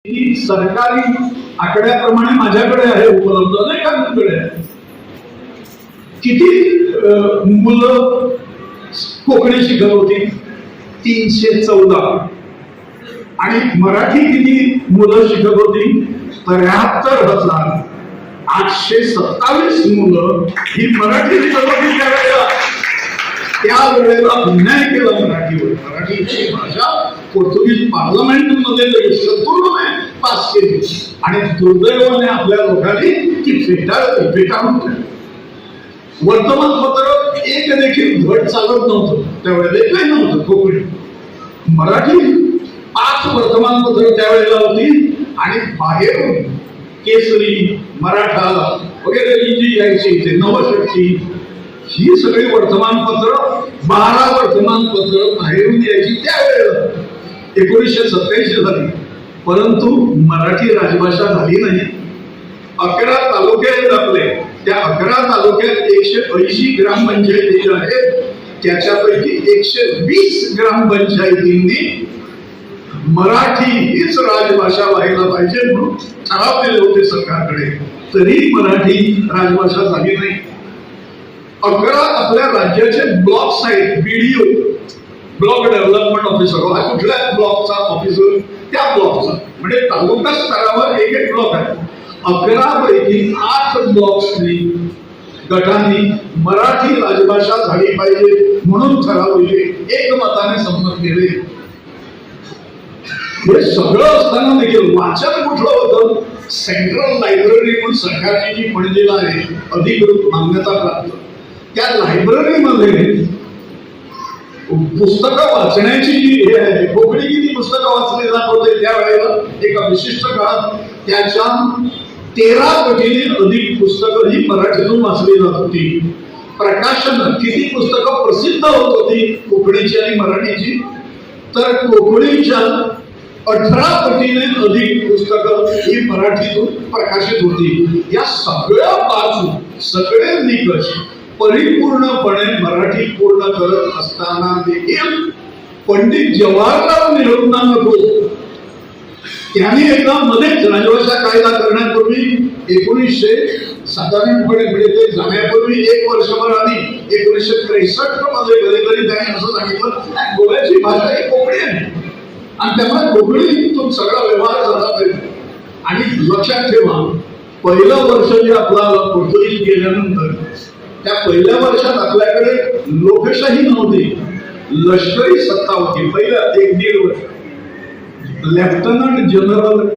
सरकारी आकड्याप्रमाणे माझ्याकडे आहे, उपलब्ध अनेकांकडे आहे. किती मुलं कोकणी शिकत होती? 314. आणि मराठी किती मुलं शिकत होती? 73,827 मुलं ही मराठी शिकत होती. त्यावेळेला अन्याय केला मराठीवर. मराठीची भाषा पोर्तुगीज पार्लमेंटमध्ये संपूर्णपणे पास केली आणि दुर्दैवाने आपल्या लोकांनी ती फेटाळून ठेवली. वर्तमानपत्र एक देखील धड चालत नव्हतं त्यावेळेला, एकही नव्हतं कोकणी. मराठी 5 वर्तमानपत्र त्यावेळेला होती आणि बाहेरून केसरी, मराठा वगैरे जी यायची ते नवशक्ती, ही सगळी वर्तमानपत्र 12 वर्तमानपत्र बाहेरून यायची त्यावेळेला. 1987 झाली, परंतु मराठी राजभाषा झाली नाही. 11 तालुके आहेत आपले. त्या 11 तालुक्यात 180 ग्रामपंचायती ज्या आहेत त्याच्यापैकी 120 ग्रामपंचायतींनी मराठी हीच राजभाषा व्हायला पाहिजे म्हणून ठराव दिले होते सरकारकडे. तरी मराठी राजभाषा झाली नाही. 11 आपल्या राज्याचे ब्लॉक्स आहेत. BDO, ब्लॉक डेव्हलपमेंट ऑफिसर, हा कुठल्या ब्लॉकचा ऑफिसर? त्या ब्लॉकचा. म्हणजे तालुका स्तरावर एक ब्लॉक आहे. 11 पैकी 8 ब्लॉक्सनी गटांनी मराठी राजभाषा झाली पाहिजे म्हणून ठराव दिले, एकमताने संमत केले. हे सगळं असताना देखील वाचन कुठलं होतं? सेंट्रल लायब्ररी म्हणून सरकारची जी पणजीला आहे, अधिकृत मान्यता प्राप्त, त्या लायब्ररीमध्ये पुस्तकं वाचण्याची जी हे आहे, कोकणी किती पुस्तकं वाचली जात होते त्यावेळेला एका विशिष्ट काळात, त्याच्या 13 पटीने अधिक पुस्तकं ही मराठीतून वाचली जात होती. प्रकाशन किती पुस्तकं प्रसिद्ध होत होती कोकणीची आणि मराठीची? तर कोकणीच्या 18 पटीने अधिक पुस्तकं ही मराठीतून प्रकाशित होती. या सगळ्या बाजू, सगळे निकष परिपूर्णपणे मराठी पूर्ण करत असताना देखील पंडित जवाहरलाल नेहरूंना नको, त्यांनी एकदा मध्येच राजभाषा कायदा करण्यापूर्वी 1957 मध्ये जाण्यापूर्वी 1 वर्षभर आधी 1963 मध्ये कधीतरी त्यांनी असं सांगितलं, गोव्याची भाषा ही कोकणी आहे आणि त्यामुळे कोकणीतून सगळा व्यवहार झाला पाहिजे. आणि लक्षात ठेवा, पहिलं वर्ष जे आपल्याला पोर्तुगीज गेल्यानंतर त्या पहिल्या वर्षात आपल्याकडे लोकशाही नव्हती, लष्करी सत्ता होती. पहिलं 1-1.5 वर्ष लेफ्टनंट जनरल